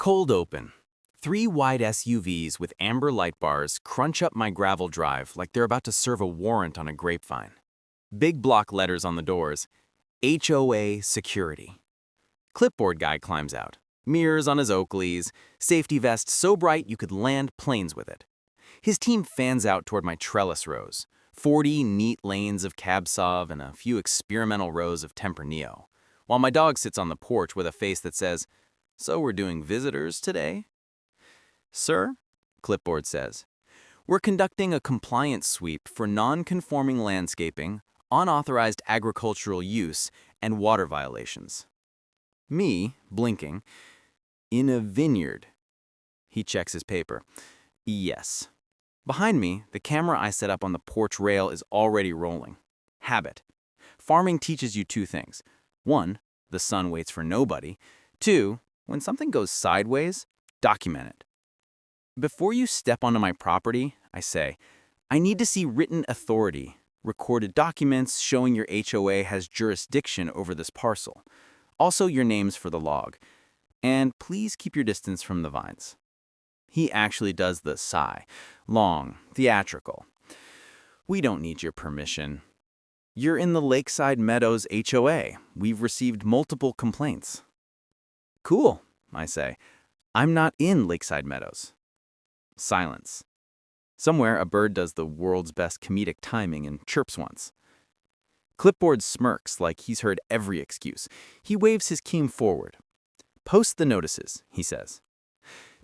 Cold open. Three wide SUVs with amber light bars crunch up my gravel drive like they're about to serve a warrant on a grapevine. Big block letters on the doors, HOA security. Clipboard guy climbs out. Mirrors on his Oakleys, safety vest so bright you could land planes with it. His team fans out toward my trellis rows, 40 neat lanes of Cab Sauv and a few experimental rows of Tempranillo, while my dog sits on the porch with a face that says, "So we're doing visitors today?" "Sir," Clipboard says, "we're conducting a compliance sweep for non-conforming landscaping, unauthorized agricultural use, and water violations." Me, blinking, "In a vineyard." He checks his paper. "Yes." Behind me, the camera I set up on the porch rail is already rolling. Habit. Farming teaches you two things. One, the sun waits for nobody. Two, when something goes sideways, document it. "Before you step onto my property," I say, "I need to see written authority, recorded documents showing your HOA has jurisdiction over this parcel. Also your names for the log. And please keep your distance from the vines." He actually does the sigh. Long, theatrical. "We don't need your permission. You're in the Lakeside Meadows HOA. We've received multiple complaints." "Cool," I say. "I'm not in Lakeside Meadows." Silence. Somewhere a bird does the world's best comedic timing and chirps once. Clipboard smirks like he's heard every excuse. He waves his cane forward. "Post the notices," he says.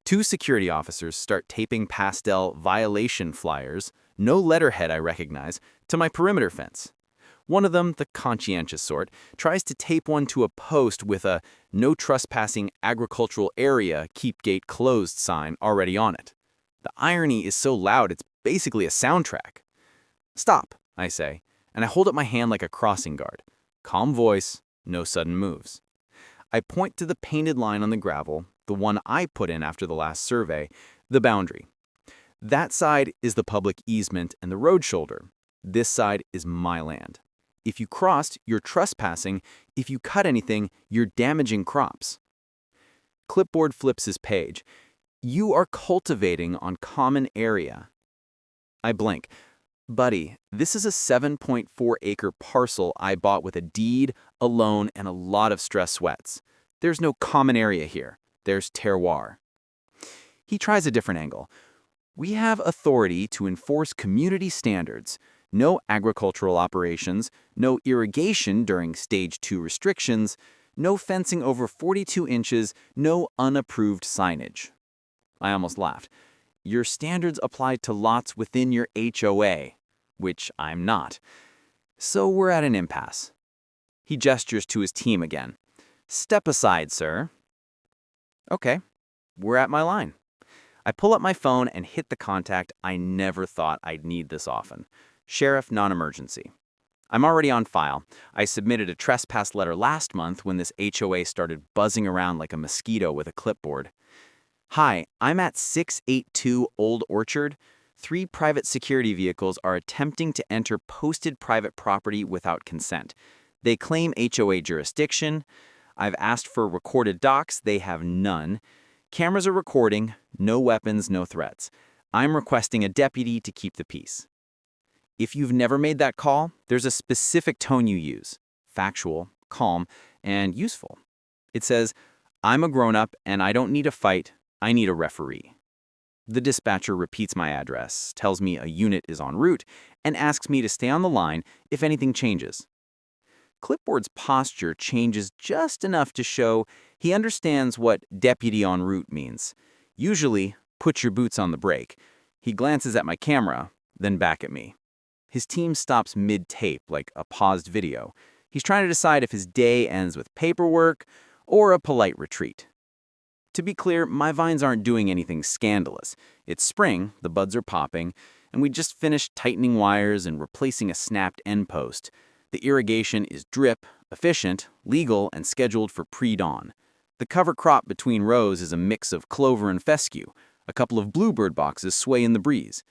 Two security officers start taping pastel violation flyers, no letterhead I recognize, to my perimeter fence. One of them, the conscientious sort, tries to tape one to a post with a "No trespassing agricultural area, keep gate closed" sign already on it. The irony is so loud it's basically a soundtrack. "Stop," I say, and I hold up my hand like a crossing guard. Calm voice, no sudden moves. I point to the painted line on the gravel, the one I put in after the last survey, the boundary. That side is the public easement and the road shoulder. This side is my land. If you crossed, you're trespassing. If you cut anything, you're damaging crops. Clipboard flips his page. "You are cultivating on common area." I blink. "Buddy, this is a 7.4-acre parcel I bought with a deed, a loan, and a lot of stress sweats. There's no common area here. There's terroir." He tries a different angle. "We have authority to enforce community standards. No agricultural operations, no irrigation during Stage 2 restrictions, no fencing over 42 inches, no unapproved signage." I almost laughed. "Your standards apply to lots within your HOA, which I'm not. So we're at an impasse." He gestures to his team again. "Step aside, sir." Okay, we're at my line. I pull up my phone and hit the contact I never thought I'd need this often. Sheriff non-emergency. I'm already on file. I submitted a trespass letter last month when this HOA started buzzing around like a mosquito with a clipboard. "Hi, I'm at 682 Old Orchard. 3 private security vehicles are attempting to enter posted private property without consent. They claim HOA jurisdiction. I've asked for recorded docs. They have none. Cameras are recording. No weapons, no threats. I'm requesting a deputy to keep the peace." If you've never made that call, there's a specific tone you use. Factual, calm, and useful. It says, "I'm a grown-up and I don't need a fight. I need a referee." The dispatcher repeats my address, tells me a unit is en route, and asks me to stay on the line if anything changes. Clipboard's posture changes just enough to show he understands what deputy en route means. Usually, put your boots on the brake. He glances at my camera, then back at me. His team stops mid-tape like a paused video. He's trying to decide if his day ends with paperwork or a polite retreat. To be clear, my vines aren't doing anything scandalous. It's spring, the buds are popping, and we just finished tightening wires and replacing a snapped end post. The irrigation is drip, efficient, legal, and scheduled for pre-dawn. The cover crop between rows is a mix of clover and fescue. A couple of bluebird boxes sway in the breeze.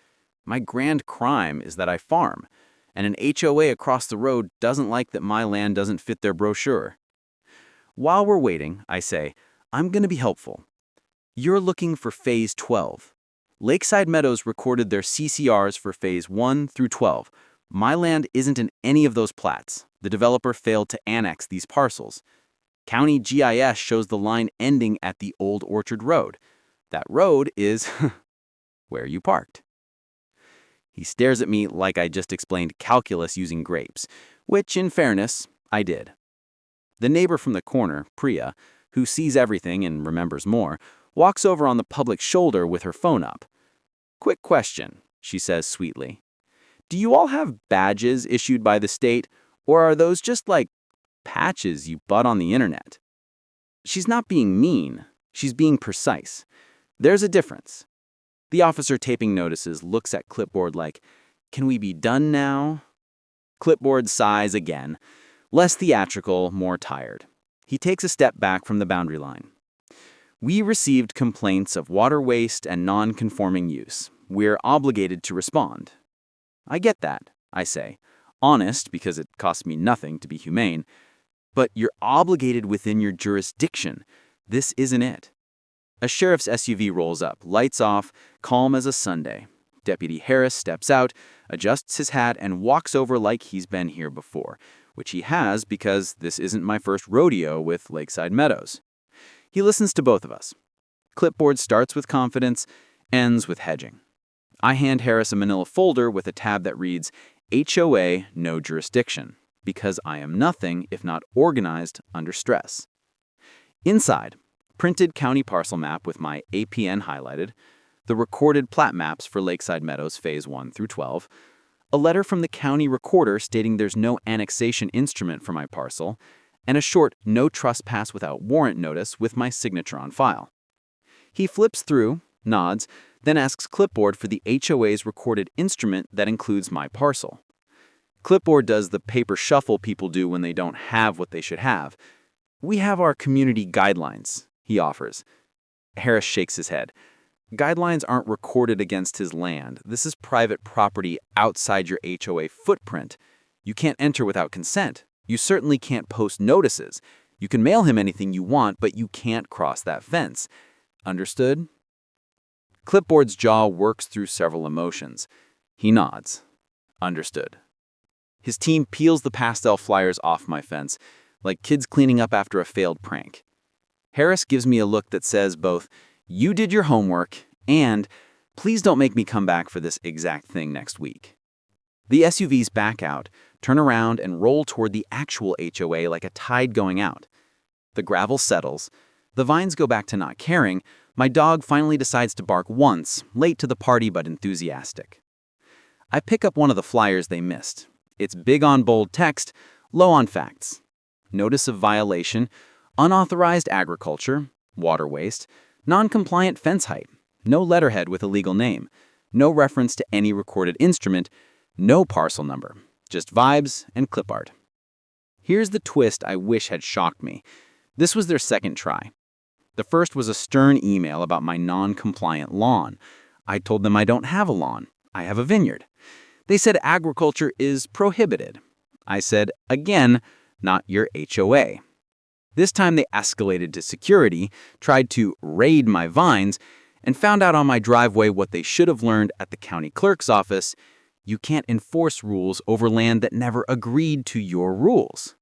My grand crime is that I farm, and an HOA across the road doesn't like that my land doesn't fit their brochure. While we're waiting, I say, I'm going to be helpful. You're looking for Phase 12. Lakeside Meadows recorded their CCRs for Phase 1 through 12. My land isn't in any of those plats. The developer failed to annex these parcels. County GIS shows the line ending at the Old Orchard Road. That road is where you parked. He stares at me like I just explained calculus using grapes, which, in fairness, I did. The neighbor from the corner, Priya, who sees everything and remembers more, walks over on the public shoulder with her phone up. "Quick question," she says sweetly. "Do you all have badges issued by the state, or are those just like patches you bought on the internet?" She's not being mean. She's being precise. There's a difference. The officer taping notices looks at clipboard like, "Can we be done now?" Clipboard sighs again, less theatrical, more tired. He takes a step back from the boundary line. "We received complaints of water waste and non-conforming use. We're obligated to respond." "I get that," I say, honest because it costs me nothing to be humane. "But you're obligated within your jurisdiction. This isn't it." A sheriff's SUV rolls up, lights off, calm as a Sunday. Deputy Harris steps out, adjusts his hat, and walks over like he's been here before, which he has because this isn't my first rodeo with Lakeside Meadows. He listens to both of us. Clipboard starts with confidence, ends with hedging. I hand Harris a manila folder with a tab that reads, HOA, no jurisdiction, because I am nothing if not organized under stress. Inside, printed county parcel map with my APN highlighted, the recorded plat maps for Lakeside Meadows Phase 1 through 12, a letter from the county recorder stating there's no annexation instrument for my parcel, and a short no trespass without warrant notice with my signature on file. He flips through, nods, then asks Clipboard for the HOA's recorded instrument that includes my parcel. Clipboard does the paper shuffle people do when they don't have what they should have. "We have our community guidelines," he offers. Harris shakes his head. "Guidelines aren't recorded against his land. This is private property outside your HOA footprint. You can't enter without consent. You certainly can't post notices. You can mail him anything you want, but you can't cross that fence. Understood?" Clipboard's jaw works through several emotions. He nods. Understood. His team peels the pastel flyers off my fence, like kids cleaning up after a failed prank. Harris gives me a look that says both, "You did your homework," and "Please don't make me come back for this exact thing next week." The SUVs back out, turn around, and roll toward the actual HOA like a tide going out. The gravel settles. The vines go back to not caring. My dog finally decides to bark once, late to the party but enthusiastic. I pick up one of the flyers they missed. It's big on bold text, low on facts. Notice of violation, unauthorized agriculture, water waste, non-compliant fence height, no letterhead with a legal name, no reference to any recorded instrument, no parcel number, just vibes and clip art. Here's the twist I wish had shocked me. This was their second try. The first was a stern email about my non-compliant lawn. I told them I don't have a lawn. I have a vineyard. They said agriculture is prohibited. I said, again, not your HOA. This time they escalated to security, tried to raid my vines, and found out on my driveway what they should have learned at the county clerk's office. You can't enforce rules over land that never agreed to your rules.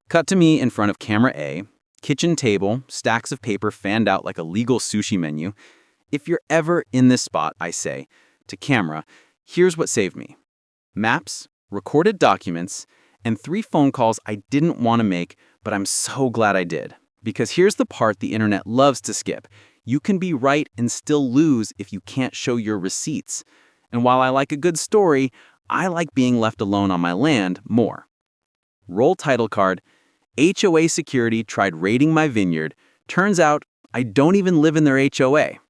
Cut to me in front of camera A, kitchen table, stacks of paper fanned out like a legal sushi menu. If you're ever in this spot, I say, to camera, here's what saved me. Maps, recorded documents, and 3 phone calls I didn't want to make, but I'm so glad I did. Because here's the part the internet loves to skip. You can be right and still lose if you can't show your receipts. And while I like a good story, I like being left alone on my land more. Roll title card. HOA security tried raiding my vineyard. Turns out I don't even live in their HOA.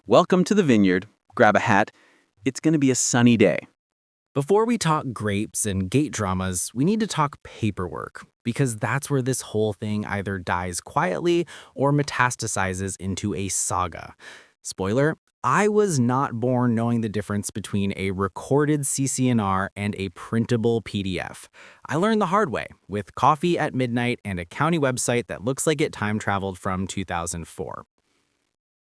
Welcome to the vineyard. Grab a hat. It's going to be a sunny day. Before we talk grapes and gate dramas, we need to talk paperwork, because that's where this whole thing either dies quietly or metastasizes into a saga. Spoiler, I was not born knowing the difference between a recorded CC&R and a printable PDF. I learned the hard way, with coffee at midnight and a county website that looks like it time traveled from 2004.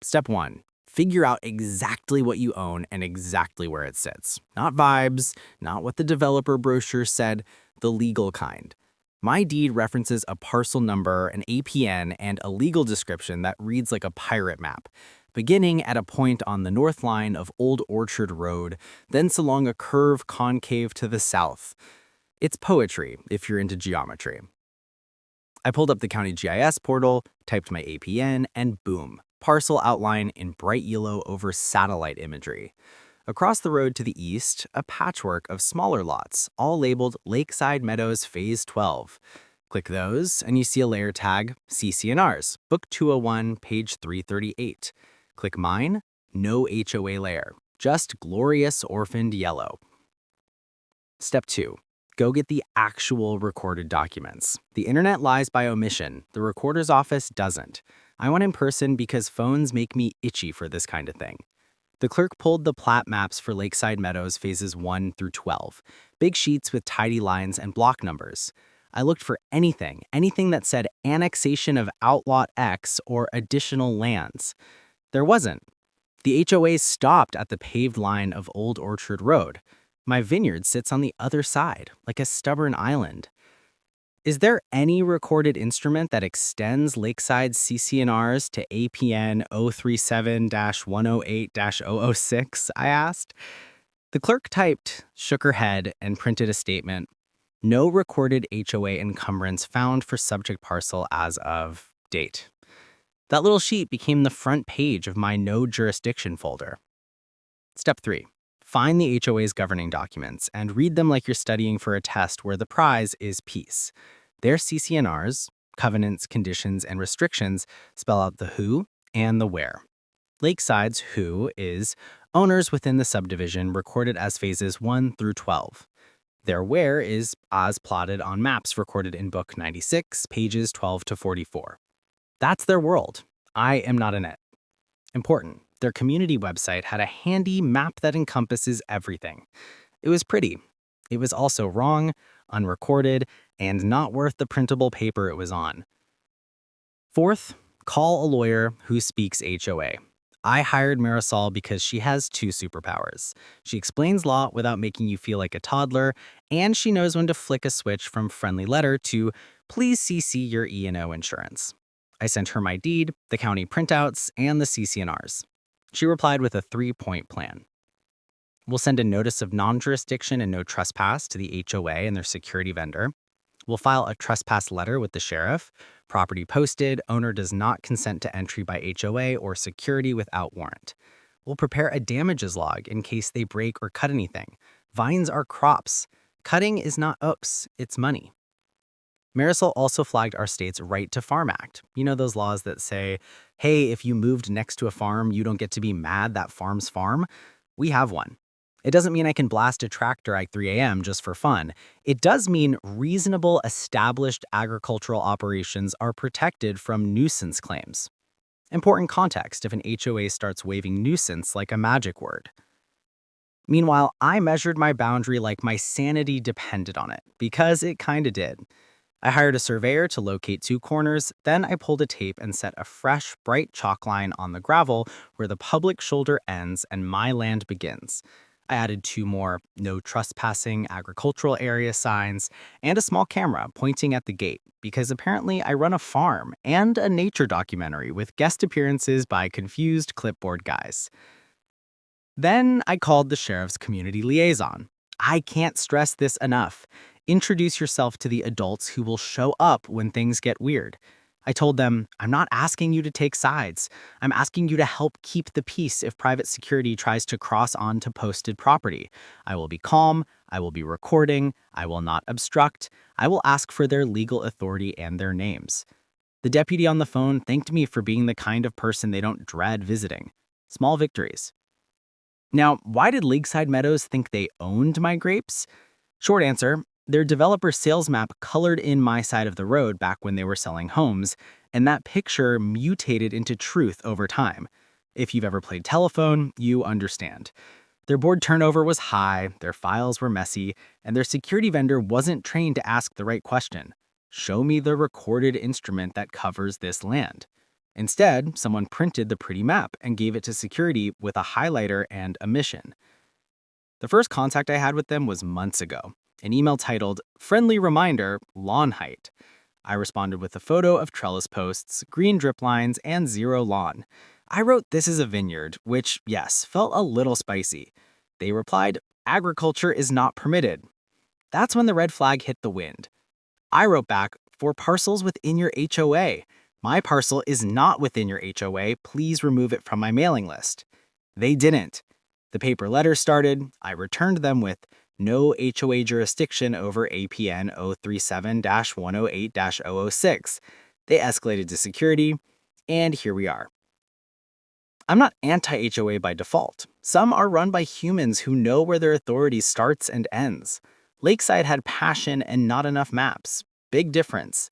Step 1. Figure out exactly what you own and exactly where it sits. Not vibes, not what the developer brochure said, the legal kind. My deed references a parcel number, an APN, and a legal description that reads like a pirate map, beginning at a point on the north line of Old Orchard Road, thence along a curve concave to the south. It's poetry if you're into geometry. I pulled up the county GIS portal, typed my APN, and boom, parcel outline in bright yellow over satellite imagery. Across the road to the east, a patchwork of smaller lots, all labeled Lakeside Meadows Phase 12. Click those, and you see a layer tag, CC&Rs, Book 201, page 338. Click Mine, no HOA layer, just glorious orphaned yellow. Step 2. Go get the actual recorded documents. The internet lies by omission. The recorder's office doesn't. I went in person because phones make me itchy for this kind of thing. The clerk pulled the plat maps for Lakeside Meadows phases 1 through 12, big sheets with tidy lines and block numbers. I looked for anything that said annexation of Outlot X or additional lands. There wasn't. The HOA stopped at the paved line of Old Orchard Road. My vineyard sits on the other side, like a stubborn island. Is there any recorded instrument that extends Lakeside's CC&Rs to APN 037-108-006? I asked. The clerk typed, shook her head, and printed a statement. No recorded HOA encumbrance found for subject parcel as of date. That little sheet became the front page of my no jurisdiction folder. Step 3. Find the HOA's governing documents and read them like you're studying for a test where the prize is peace. Their CC&Rs, covenants, conditions, and restrictions spell out the who and the where. Lakeside's who is owners within the subdivision recorded as phases 1 through 12. Their where is as plotted on maps recorded in Book 96, pages 12 to 44. That's their world. I am not in it. Important. Their community website had a handy map that encompasses everything. It was pretty. It was also wrong, unrecorded, and not worth the printable paper it was on. Fourth, call a lawyer who speaks HOA. I hired Marisol because she has 2 superpowers. She explains law without making you feel like a toddler, and she knows when to flick a switch from friendly letter to please CC your E&O insurance. I sent her my deed, the county printouts, and the CC&Rs. She replied with a 3-point plan. We'll send a notice of non-jurisdiction and no trespass to the HOA and their security vendor. We'll file a trespass letter with the sheriff. Property posted, owner does not consent to entry by HOA or security without warrant. We'll prepare a damages log in case they break or cut anything. Vines are crops. Cutting is not oops, it's money. Marisol also flagged our state's Right to Farm Act. You know those laws that say, hey, if you moved next to a farm, you don't get to be mad that farm's farm? We have one. It doesn't mean I can blast a tractor at 3 a.m. just for fun. It does mean reasonable, established agricultural operations are protected from nuisance claims. Important context if an HOA starts waving nuisance like a magic word. Meanwhile, I measured my boundary like my sanity depended on it, because it kinda did. I hired a surveyor to locate 2 corners, then I pulled a tape and set a fresh, bright chalk line on the gravel where the public shoulder ends and my land begins. I added 2 more no trespassing agricultural area signs and a small camera pointing at the gate because apparently I run a farm and a nature documentary with guest appearances by confused clipboard guys. Then I called the sheriff's community liaison. I can't stress this enough. Introduce yourself to the adults who will show up when things get weird. I told them, I'm not asking you to take sides. I'm asking you to help keep the peace if private security tries to cross onto posted property. I will be calm. I will be recording. I will not obstruct. I will ask for their legal authority and their names. The deputy on the phone thanked me for being the kind of person they don't dread visiting. Small victories. Now, why did Lakeside Meadows think they owned my grapes? Short answer, their developer sales map colored in my side of the road back when they were selling homes, and that picture mutated into truth over time. If you've ever played telephone, you understand. Their board turnover was high, their files were messy, and their security vendor wasn't trained to ask the right question. Show me the recorded instrument that covers this land. Instead, someone printed the pretty map and gave it to security with a highlighter and a mission. The first contact I had with them was months ago, an email titled, "Friendly Reminder, Lawn Height." I responded with a photo of trellis posts, green drip lines, and zero lawn. I wrote, "This is a vineyard," which, yes, felt a little spicy. They replied, "Agriculture is not permitted." That's when the red flag hit the wind. I wrote back, "For parcels within your HOA. My parcel is not within your HOA. Please remove it from my mailing list." They didn't. The paper letters started. I returned them with no HOA jurisdiction over APN 037-108-006. They escalated to security, and here we are. I'm not anti-HOA by default. Some are run by humans who know where their authority starts and ends. Lakeside had passion and not enough maps. Big difference.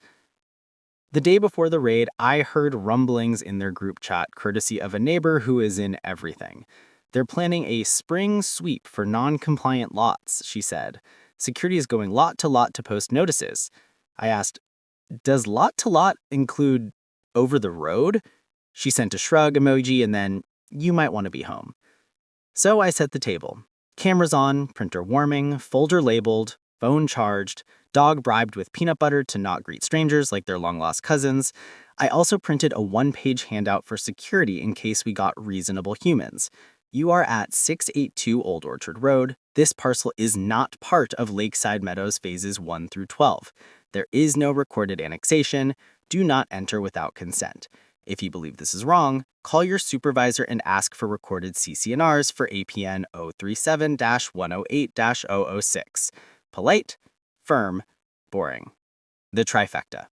The day before the raid, I heard rumblings in their group chat, courtesy of a neighbor who is in everything. They're planning a spring sweep for non-compliant lots, she said. Security is going lot to post notices. I asked, "Does lot to lot include over the road?" She sent a shrug emoji and then, "You might want to be home." So I set the table. Cameras on, printer warming, folder labeled, phone charged, dog bribed with peanut butter to not greet strangers like their long-lost cousins. I also printed a one-page handout for security in case we got reasonable humans. You are at 682 Old Orchard Road. This parcel is not part of Lakeside Meadows phases 1 through 12. There is no recorded annexation. Do not enter without consent. If you believe this is wrong, call your supervisor and ask for recorded CC&Rs for APN 037-108-006. Polite, firm, boring. The trifecta.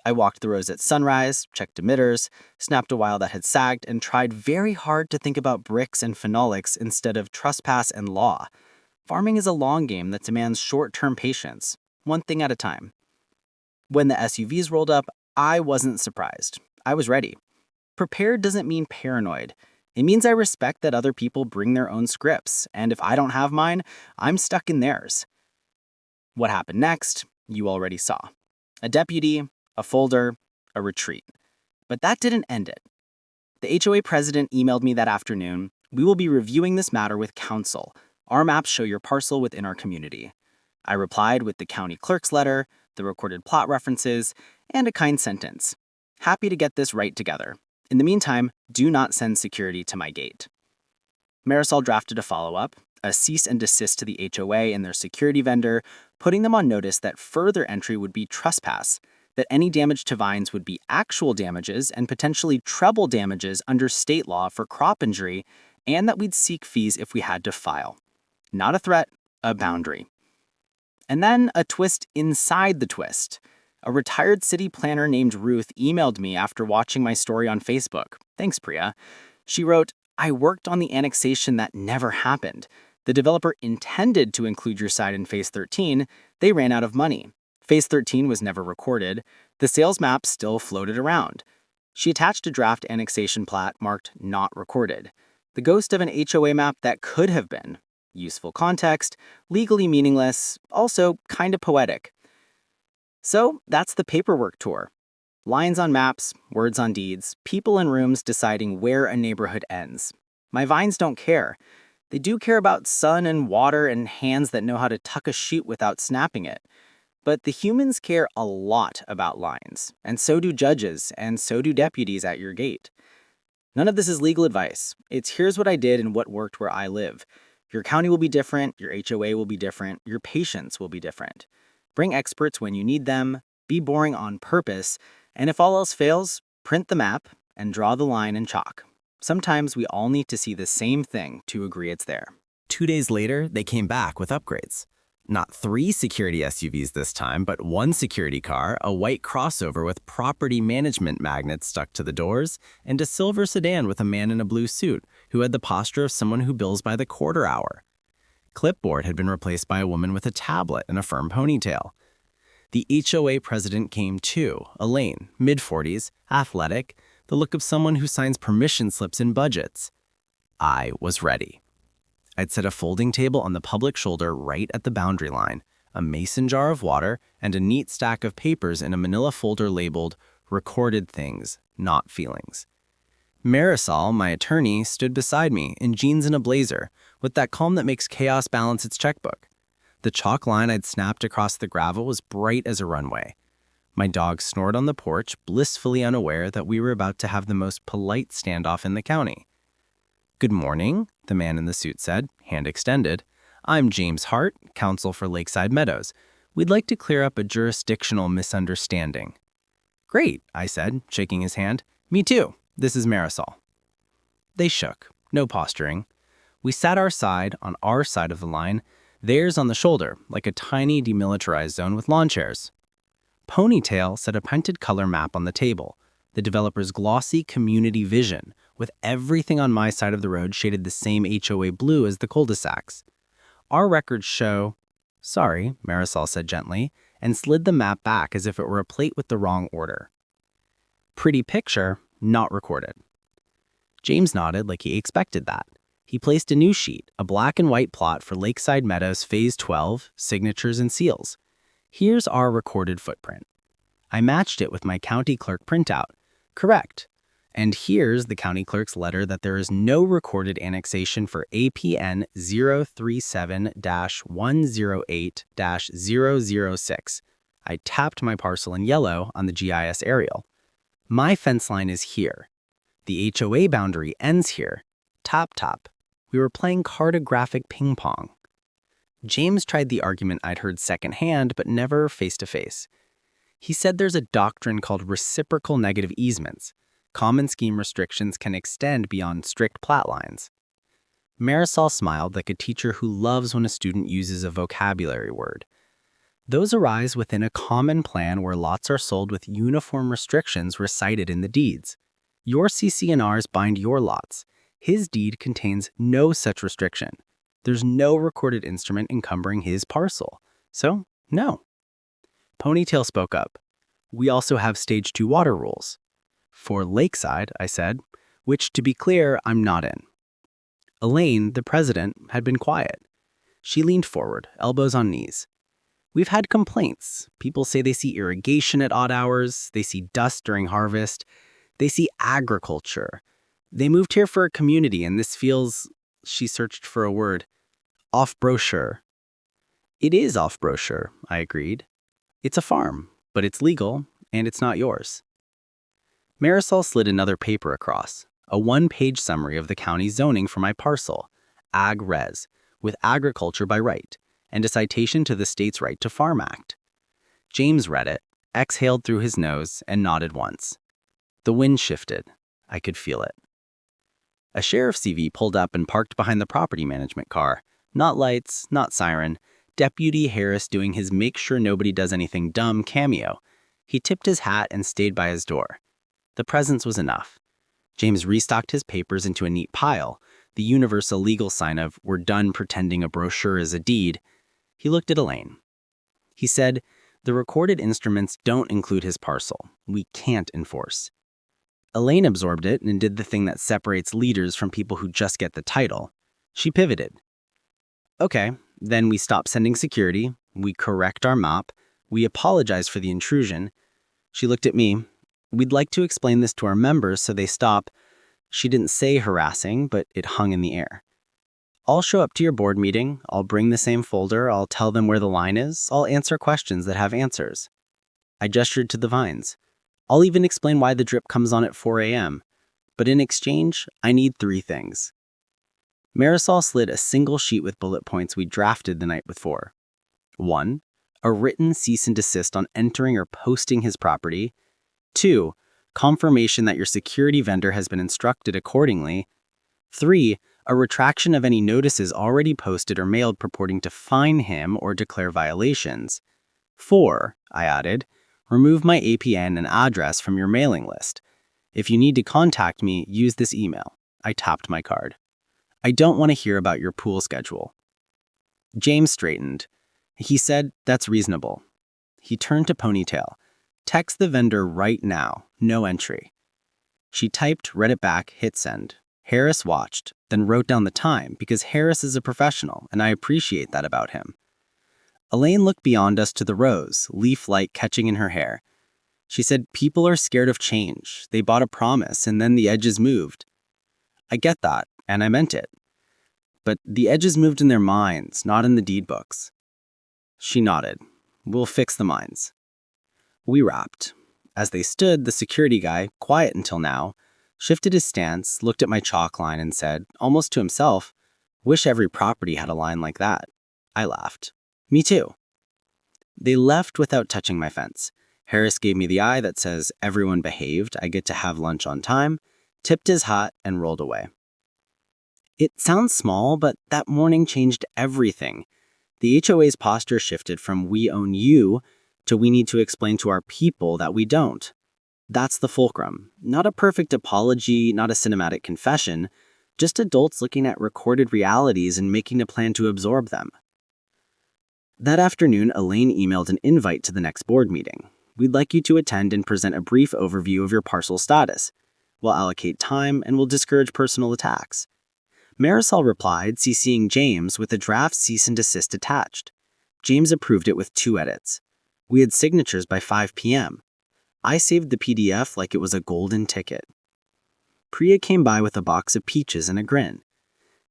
I walked the rows at sunrise, checked emitters, snapped a wire that had sagged, and tried very hard to think about bricks and phenolics instead of trespass and law. Farming is a long game that demands short-term patience, one thing at a time. When the SUVs rolled up, I wasn't surprised. I was ready. Prepared doesn't mean paranoid. It means I respect that other people bring their own scripts, and if I don't have mine, I'm stuck in theirs. What happened next, you already saw. A deputy, a folder, a retreat. But that didn't end it. The HOA president emailed me that afternoon, "We will be reviewing this matter with council. Our maps show your parcel within our community." I replied with the county clerk's letter, the recorded plot references, and a kind sentence. "Happy to get this right together. In the meantime, do not send security to my gate." Marisol drafted a follow-up, a cease and desist to the HOA and their security vendor, putting them on notice that further entry would be trespass, that any damage to vines would be actual damages and potentially treble damages under state law for crop injury, and that we'd seek fees if we had to file. Not a threat, a boundary. And then a twist inside the twist. A retired city planner named Ruth emailed me after watching my story on Facebook. Thanks, Priya. She wrote, "I worked on the annexation that never happened. The developer intended to include your site in Phase 13. They ran out of money. Phase 13 was never recorded. The sales map still floated around." She attached a draft annexation plat marked "not recorded." The ghost of an HOA map that could have been. Useful context, legally meaningless, also kinda poetic. So that's the paperwork tour. Lines on maps, words on deeds, people in rooms deciding where a neighborhood ends. My vines don't care. They do care about sun and water and hands that know how to tuck a shoot without snapping it. But the humans care a lot about lines, and so do judges, and so do deputies at your gate. None of this is legal advice. It's here's what I did and what worked where I live. Your county will be different, your HOA will be different, your patients will be different. Bring experts when you need them, be boring on purpose, and if all else fails, print the map and draw the line in chalk. Sometimes we all need to see the same thing to agree it's there. 2 days later, they came back with upgrades. Not 3 security SUVs this time, but 1 security car, a white crossover with property management magnets stuck to the doors, and a silver sedan with a man in a blue suit who had the posture of someone who bills by the quarter hour. Clipboard had been replaced by a woman with a tablet and a firm ponytail. The HOA president came too, Elaine, mid-40s, athletic, the look of someone who signs permission slips in budgets. I was ready. I'd set a folding table on the public shoulder right at the boundary line, a mason jar of water, and a neat stack of papers in a manila folder labeled "Recorded Things, not feelings. Marisol, my attorney, stood beside me in jeans and a blazer, with that calm that makes chaos balance its checkbook. The chalk line I'd snapped across the gravel was bright as a runway. My dog snored on the porch, blissfully unaware that we were about to have the most polite standoff in the county. "Good morning," the man in the suit said, hand extended. "I'm James Hart, counsel for Lakeside Meadows. We'd like to clear up a jurisdictional misunderstanding." "Great," I said, shaking his hand. "Me too. This is Marisol." They shook, no posturing. We sat our side on our side of the line, theirs on the shoulder, like a tiny demilitarized zone with lawn chairs. Ponytail set a printed color map on the table, the developer's glossy community vision, with everything on my side of the road shaded the same HOA blue as the cul-de-sacs. "Our records show—" "Sorry," Marisol said gently, and slid the map back as if it were a plate with the wrong order. "Pretty picture, not recorded." James nodded like he expected that. He placed a new sheet, a black and white plot for Lakeside Meadows Phase 12, signatures and seals. "Here's our recorded footprint." I matched it with my county clerk printout. "Correct. And here's the county clerk's letter that there is no recorded annexation for APN 037-108-006. I tapped my parcel in yellow on the GIS aerial. "My fence line is here. The HOA boundary ends here. Tap, tap. We were playing cartographic ping pong." James tried the argument I'd heard secondhand, but never face-to-face. He said there's a doctrine called reciprocal negative easements. Common scheme restrictions can extend beyond strict plat lines. Marisol smiled like a teacher who loves when a student uses a vocabulary word. "Those arise within a common plan where lots are sold with uniform restrictions recited in the deeds. Your CC&Rs bind your lots. His deed contains no such restriction. There's no recorded instrument encumbering his parcel. So, no." Ponytail spoke up. "We also have Stage 2 water rules." "For Lakeside," I said, "which, to be clear, I'm not in." Elaine, the president, had been quiet. She leaned forward, elbows on knees. "We've had complaints. People say they see irrigation at odd hours. They see dust during harvest. They see agriculture. They moved here for a community, and this feels," she searched for a word, "off-brochure." "It is off-brochure," I agreed. "It's a farm, but it's legal, and it's not yours." Marisol slid another paper across, a one-page summary of the county's zoning for my parcel, Ag Res, with agriculture by right, and a citation to the state's Right to Farm Act. James read it, exhaled through his nose, and nodded once. The wind shifted. I could feel it. A sheriff's CV pulled up and parked behind the property management car. Not lights, not siren. Deputy Harris doing his make sure nobody does anything dumb cameo. He tipped his hat and stayed by his door. The presence was enough. James restocked his papers into a neat pile, the universal legal sign of "we're done pretending a brochure is a deed." He looked at Elaine. He said, "The recorded instruments don't include his parcel. We can't enforce." Elaine absorbed it and did the thing that separates leaders from people who just get the title. She pivoted. "Okay, then we stop sending security, we correct our map, we apologize for the intrusion." She looked at me. "We'd like to explain this to our members so they stop—" She didn't say harassing, but it hung in the air. "I'll show up to your board meeting, I'll bring the same folder, I'll tell them where the line is, I'll answer questions that have answers." I gestured to the vines. "I'll even explain why the drip comes on at 4 a.m. But in exchange, I need 3 things." Marisol slid a single sheet with bullet points we drafted the night before. 1. A written cease and desist on entering or posting his property. 2. Confirmation that your security vendor has been instructed accordingly. 3. A retraction of any notices already posted or mailed purporting to fine him or declare violations. 4, I added, remove my APN and address from your mailing list. If you need to contact me, use this email. I tapped my card. I don't want to hear about your pool schedule. James straightened. He said, "That's reasonable." He turned to Ponytail. "Text the vendor right now, no entry." She typed, read it back, hit send. Harris watched, then wrote down the time because Harris is a professional, and I appreciate that about him. Elaine looked beyond us to the rose, leaf light catching in her hair. She said people are scared of change. They bought a promise and then the edges moved. I get that, and I meant it. But the edges moved in their minds, not in the deed books. She nodded. We'll fix the minds. We wrapped. As they stood, the security guy, quiet until now, shifted his stance, looked at my chalk line and said, almost to himself, wish every property had a line like that. I laughed. Me too. They left without touching my fence. Harris gave me the eye that says, everyone behaved, I get to have lunch on time, tipped his hat, and rolled away. It sounds small, but that morning changed everything. The HOA's posture shifted from we own you to we need to explain to our people that we don't. That's the fulcrum. Not a perfect apology, not a cinematic confession, just adults looking at recorded realities and making a plan to absorb them. That afternoon, Elaine emailed an invite to the next board meeting. We'd like you to attend and present a brief overview of your parcel status. We'll allocate time and we'll discourage personal attacks. Marisol replied, CCing James with a draft cease and desist attached. James approved it with 2 edits. We had signatures by 5 p.m. I saved the PDF like it was a golden ticket. Priya came by with a box of peaches and a grin.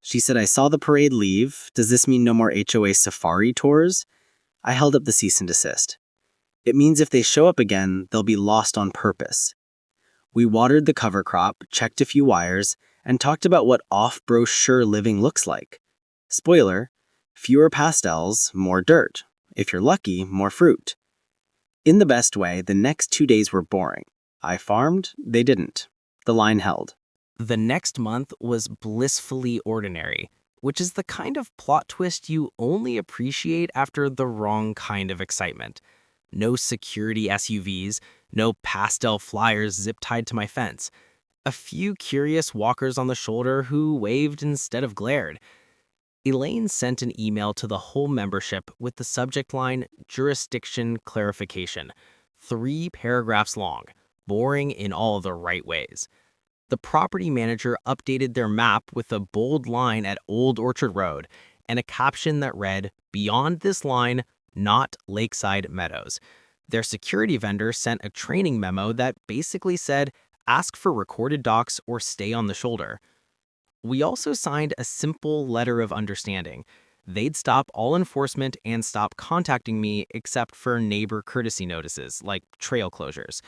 She said, I saw the parade leave. Does this mean no more HOA safari tours? I held up the cease and desist. It means if they show up again, they'll be lost on purpose. We watered the cover crop, checked a few wires, and talked about what off-brochure living looks like. Spoiler, fewer pastels, more dirt. If you're lucky, more fruit. In the best way, the next 2 days were boring. I farmed, they didn't. The line held. The next month was blissfully ordinary, which is the kind of plot twist you only appreciate after the wrong kind of excitement. No security SUVs, no pastel flyers zip-tied to my fence. A few curious walkers on the shoulder who waved instead of glared. Elaine sent an email to the whole membership with the subject line, Jurisdiction Clarification. 3 paragraphs long, boring in all the right ways. The property manager updated their map with a bold line at Old Orchard Road and a caption that read, Beyond this line, not Lakeside Meadows. Their security vendor sent a training memo that basically said, ask for recorded docs or stay on the shoulder. We also signed a simple letter of understanding. They'd stop all enforcement and stop contacting me except for neighbor courtesy notices, like trail closures.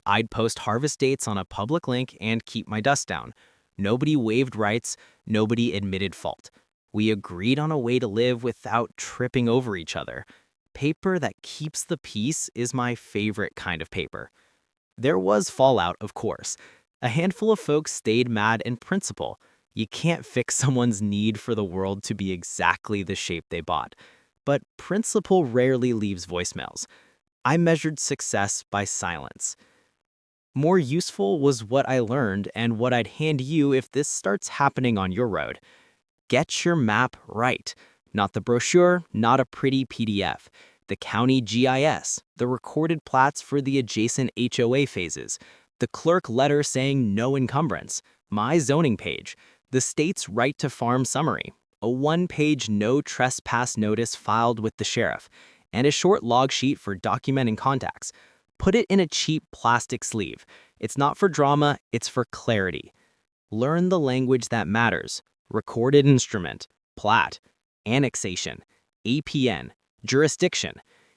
I'd post harvest dates on a public link and keep my dust down. Nobody waived rights, nobody admitted fault. We agreed on a way to live without tripping over each other. Paper that keeps the peace is my favorite kind of paper. There was fallout, of course. A handful of folks stayed mad in principle. You can't fix someone's need for the world to be exactly the shape they bought. But principle rarely leaves voicemails. I measured success by silence. More useful was what I learned and what I'd hand you if this starts happening on your road. Get your map right. Not the brochure, not a pretty PDF. The county GIS, the recorded plats for the adjacent HOA phases, the clerk letter saying no encumbrance, my zoning page, the state's right to farm summary, a 1-page no trespass notice filed with the sheriff, and a short log sheet for documenting contacts. Put it in a cheap plastic sleeve. It's not for drama, it's for clarity. Learn the language that matters. Recorded instrument, plat, annexation, APN, jurisdiction.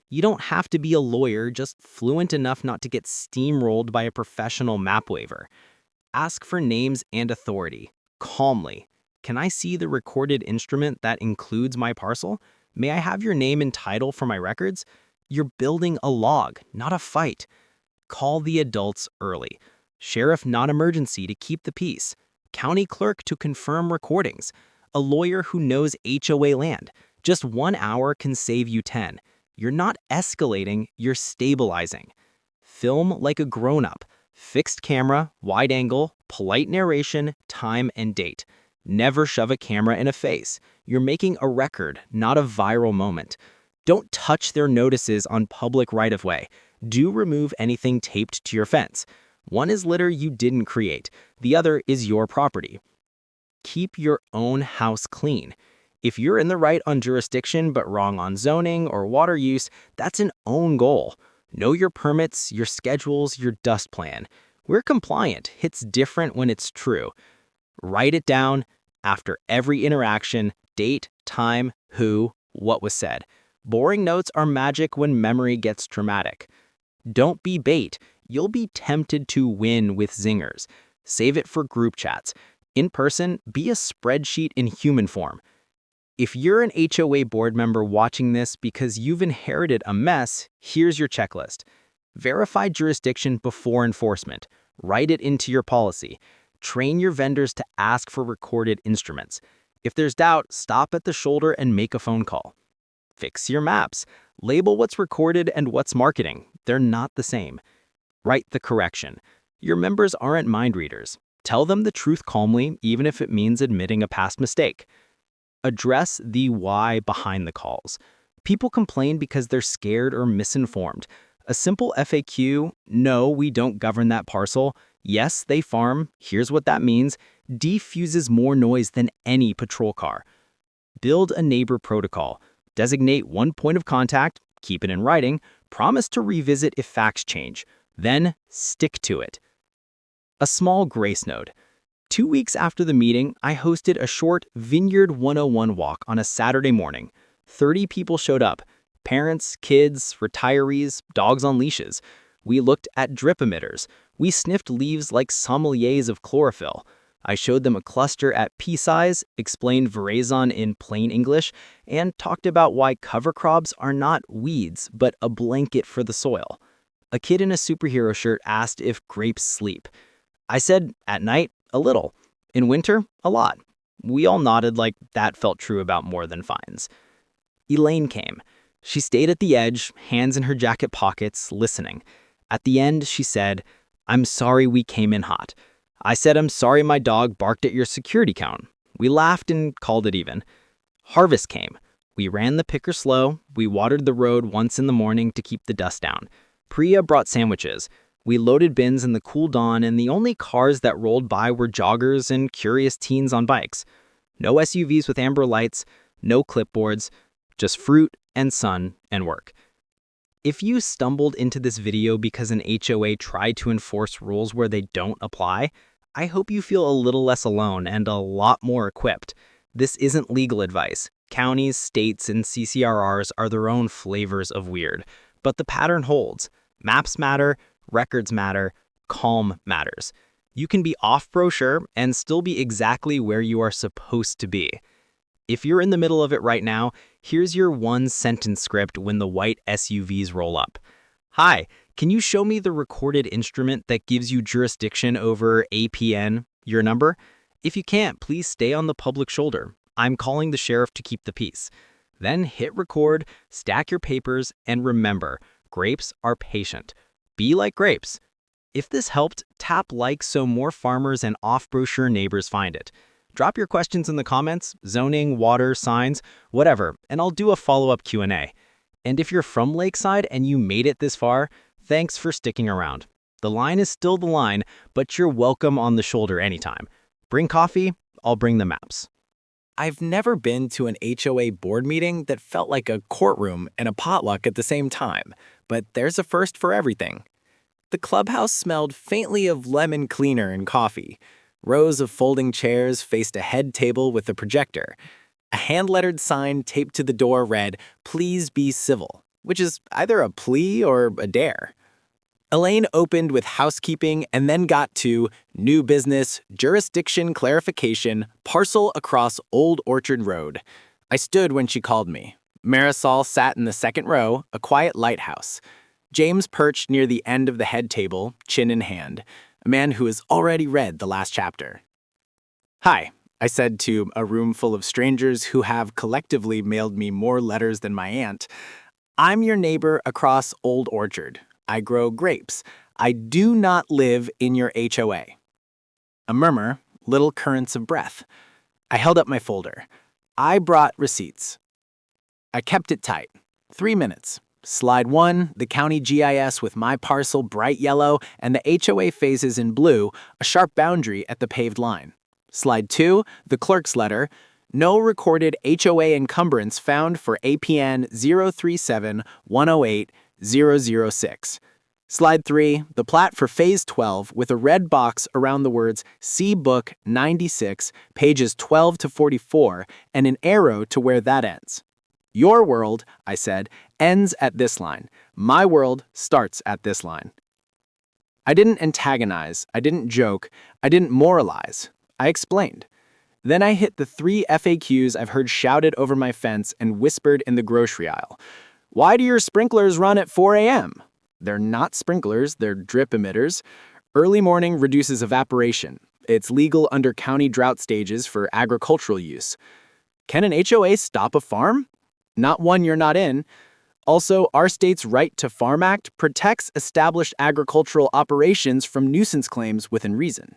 You don't have to be a lawyer, just fluent enough not to get steamrolled by a professional map waiver. Ask for names and authority, calmly. Can I see the recorded instrument that includes my parcel? May I have your name and title for my records? You're building a log, not a fight. Call the adults early. Sheriff non-emergency to keep the peace. County clerk to confirm recordings. A lawyer who knows HOA land. Just 1 hour can save you 10. You're not escalating, you're stabilizing. Film like a grown-up. Fixed camera, wide angle, polite narration, time and date. Never shove a camera in a face. You're making a record, not a viral moment. Don't touch their notices on public right-of-way. Do remove anything taped to your fence. One is litter you didn't create. The other is your property. Keep your own house clean. If you're in the right on jurisdiction but wrong on zoning or water use, that's an own goal. Know your permits, your schedules, your dust plan. We're compliant. Hits different when it's true. Write it down after every interaction, date, time, who, what was said. Boring notes are magic when memory gets dramatic. Don't be bait. You'll be tempted to win with zingers. Save it for group chats. In person, be a spreadsheet in human form. If you're an HOA board member watching this because you've inherited a mess, here's your checklist. Verify jurisdiction before enforcement. Write it into your policy. Train your vendors to ask for recorded instruments. If there's doubt, stop at the shoulder and make a phone call. Fix your maps. Label what's recorded and what's marketing. They're not the same. Write the correction. Your members aren't mind readers. Tell them the truth calmly, even if it means admitting a past mistake. Address the why behind the calls. People complain because they're scared or misinformed. A simple FAQ, no, we don't govern that parcel. Yes, they farm. Here's what that means. Diffuses more noise than any patrol car. Build a neighbor protocol. Designate one point of contact, keep it in writing, promise to revisit if facts change. Then stick to it. A small grace note. 2 weeks after the meeting, I hosted a short Vineyard 101 walk on a Saturday morning. 30 people showed up. Parents, kids, retirees, dogs on leashes. We looked at drip emitters. We sniffed leaves like sommeliers of chlorophyll. I showed them a cluster at pea size, explained veraison in plain English, and talked about why cover crops are not weeds, but a blanket for the soil. A kid in a superhero shirt asked if grapes sleep. I said, at night, a little. In winter, a lot. We all nodded like that felt true about more than fines. Elaine came. She stayed at the edge, hands in her jacket pockets, listening. At the end, she said, "I'm sorry we came in hot." I said, "I'm sorry my dog barked at your security count." We laughed and called it even. Harvest came. We ran the picker slow. We watered the road once in the morning to keep the dust down. Priya brought sandwiches. We loaded bins in the cool dawn, and the only cars that rolled by were joggers and curious teens on bikes. No SUVs with amber lights, no clipboards, just fruit and sun and work. If you stumbled into this video because an HOA tried to enforce rules where they don't apply, I hope you feel a little less alone and a lot more equipped. This isn't legal advice. Counties, states, and CCRRs are their own flavors of weird. But the pattern holds. Maps matter, records matter, calm matters. You can be off brochure and still be exactly where you are supposed to be. If you're in the middle of it right now, here's your one-sentence script when the white SUVs roll up. Hi, can you show me the recorded instrument that gives you jurisdiction over APN, your number? If you can't, please stay on the public shoulder. I'm calling the sheriff to keep the peace. Then hit record, stack your papers, and remember, grapes are patient. Be like grapes. If this helped, tap like so more farmers and off-brochure neighbors find it. Drop your questions in the comments, zoning, water, signs, whatever, and I'll do a follow-up Q&A. And if you're from Lakeside and you made it this far, thanks for sticking around. The line is still the line, but you're welcome on the shoulder anytime. Bring coffee, I'll bring the maps. I've never been to an HOA board meeting that felt like a courtroom and a potluck at the same time, but there's a first for everything. The clubhouse smelled faintly of lemon cleaner and coffee. Rows of folding chairs faced a head table with a projector. A hand-lettered sign taped to the door read, "Please be civil," which is either a plea or a dare. Elaine opened with housekeeping and then got to new business, jurisdiction clarification, parcel across Old Orchard Road. I stood when she called me. Marisol sat in the second row, a quiet lighthouse. James perched near the end of the head table, chin in hand, a man who has already read the last chapter. "Hi," I said to a room full of strangers who have collectively mailed me more letters than my aunt. "I'm your neighbor across Old Orchard. I grow grapes. I do not live in your HOA." A murmur, little currents of breath. I held up my folder. I brought receipts. I kept it tight. 3 minutes. Slide 1, the county GIS with my parcel bright yellow and the HOA phases in blue, a sharp boundary at the paved line. Slide 2, the clerk's letter, no recorded HOA encumbrance found for APN 037-108 006. Slide 3, the plat for Phase 12 with a red box around the words See Book 96, pages 12 to 44, and an arrow to where that ends. Your world, I said, ends at this line. My world starts at this line. I didn't antagonize, I didn't joke, I didn't moralize. I explained. Then I hit the 3 FAQs I've heard shouted over my fence and whispered in the grocery aisle. Why do your sprinklers run at 4 a.m.? They're not sprinklers, they're drip emitters. Early morning reduces evaporation. It's legal under county drought stages for agricultural use. Can an HOA stop a farm? Not one you're not in. Also, our state's Right to Farm Act protects established agricultural operations from nuisance claims within reason.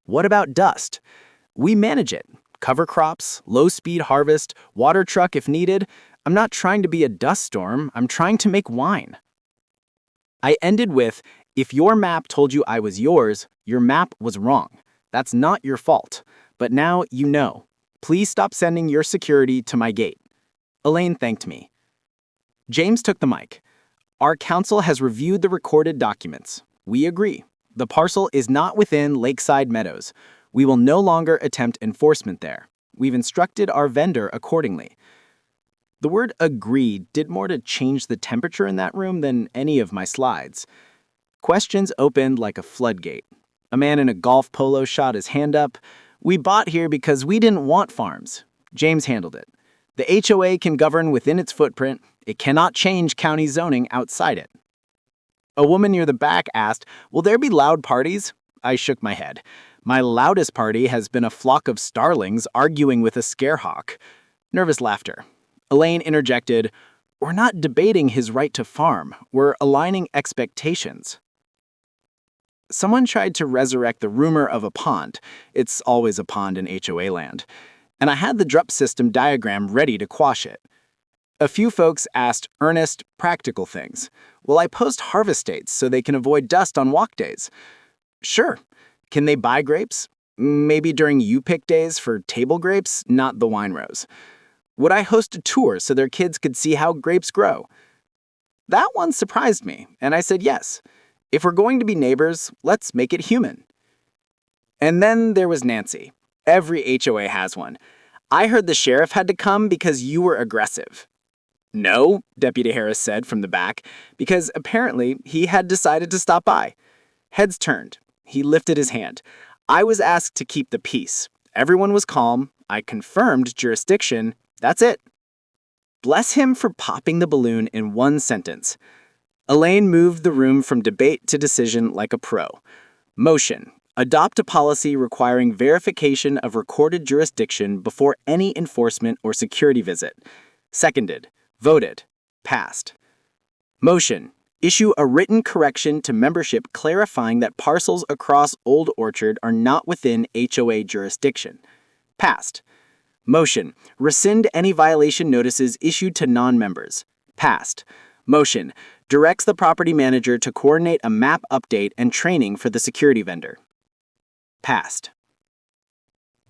What about dust? We manage it. Cover crops, low-speed harvest, water truck if needed. I'm not trying to be a dust storm, I'm trying to make wine. I ended with, if your map told you I was yours, your map was wrong. That's not your fault. But now you know. Please stop sending your security to my gate. Elaine thanked me. James took the mic. Our council has reviewed the recorded documents. We agree. The parcel is not within Lakeside Meadows. We will no longer attempt enforcement there. We've instructed our vendor accordingly. The word agree did more to change the temperature in that room than any of my slides. Questions opened like a floodgate. A man in a golf polo shot his hand up. We bought here because we didn't want farms. James handled it. The HOA can govern within its footprint. It cannot change county zoning outside it. A woman near the back asked, will there be loud parties? I shook my head. My loudest party has been a flock of starlings arguing with a scarehawk. Nervous laughter. Elaine interjected, we're not debating his right to farm. We're aligning expectations. Someone tried to resurrect the rumor of a pond. It's always a pond in HOA land. And I had the DRUP system diagram ready to quash it. A few folks asked earnest, practical things. Will I post harvest dates so they can avoid dust on walk days? Sure. Can they buy grapes? Maybe during you-pick days for table grapes, not the wine rows. Would I host a tour so their kids could see how grapes grow? That one surprised me, and I said yes. If we're going to be neighbors, let's make it human. And then there was Nancy. Every HOA has one. I heard the sheriff had to come because you were aggressive. No, Deputy Harris said from the back, because apparently he had decided to stop by. Heads turned. He lifted his hand. I was asked to keep the peace. Everyone was calm. I confirmed jurisdiction. That's it. Bless him for popping the balloon in one sentence. Elaine moved the room from debate to decision like a pro. Motion. Adopt a policy requiring verification of recorded jurisdiction before any enforcement or security visit. Seconded. Voted. Passed. Motion. Issue a written correction to membership clarifying that parcels across Old Orchard are not within HOA jurisdiction. Passed. Motion. Rescind any violation notices issued to non-members. Passed. Motion. Directs the property manager to coordinate a map update and training for the security vendor. Passed.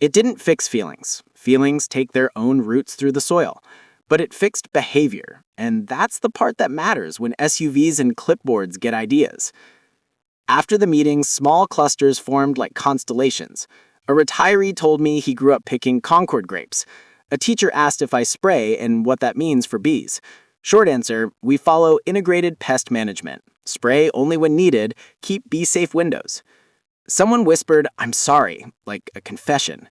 It didn't fix feelings. Feelings take their own roots through the soil. But it fixed behavior, and that's the part that matters when SUVs and clipboards get ideas. After the meeting, small clusters formed like constellations. A retiree told me he grew up picking Concord grapes. A teacher asked if I spray and what that means for bees. Short answer, we follow integrated pest management. Spray only when needed, keep bee-safe windows. Someone whispered, I'm sorry, like a confession.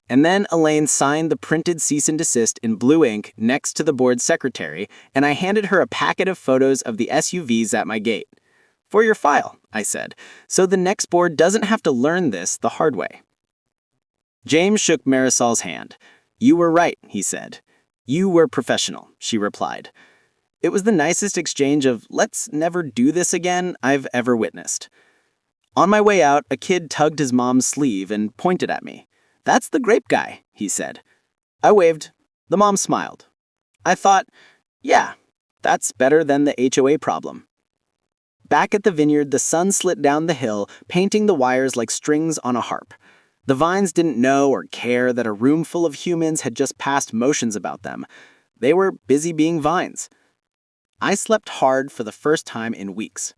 And then Elaine signed the printed cease and desist in blue ink next to the board secretary, and I handed her a packet of photos of the SUVs at my gate. For your file, I said, so the next board doesn't have to learn this the hard way. James shook Marisol's hand. You were right, he said. You were professional, she replied. It was the nicest exchange of let's never do this again I've ever witnessed. On my way out, a kid tugged his mom's sleeve and pointed at me. That's the grape guy, he said. I waved. The mom smiled. I thought, yeah, that's better than the HOA problem. Back at the vineyard, the sun slit down the hill, painting the wires like strings on a harp. The vines didn't know or care that a room full of humans had just passed motions about them. They were busy being vines. I slept hard for the first time in weeks.